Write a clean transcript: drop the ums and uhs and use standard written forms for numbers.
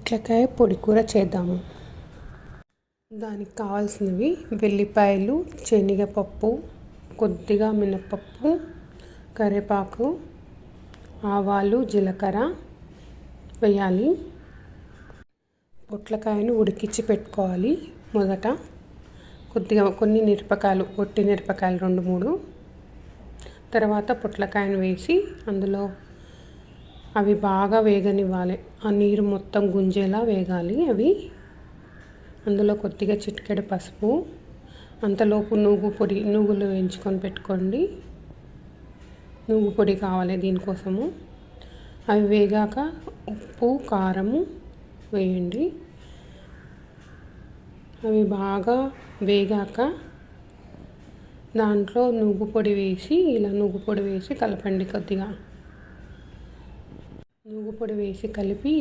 పొట్లకాయ పొడి కూర చేద్దాము. దానికి కావాల్సినవి వెల్లిపాయలు, శనగపప్పు, కొద్దిగా మినపప్పు, కరివేపాకు, ఆవాలు, జీలకర్ర వేయాలి. పొట్లకాయను ఉడికించి పెట్టుకోవాలి. మొదట కొన్ని మిరపకాయలు, ఒట్టి మిరపకాయలు 2-3, తర్వాత పొట్లకాయను వేసి అందులో అవి బాగా వేగనివ్వాలి. ఆ నీరు మొత్తం గుంజేలా వేగాలి అవి. అందులో కొద్దిగా చిటికెడు పసుపు, అంతలోపు నువ్వులు వేయించుకొని పెట్టుకోండి. నువ్వు పొడి కావాలి దీనికోసము. అవి వేగాక ఉప్పు, కారము వేయండి. అవి బాగా వేగాక దాంట్లో నువ్వు పొడి వేసి కలపండి. కొద్దిగా నువ్వు పొడి వేసి కలిపి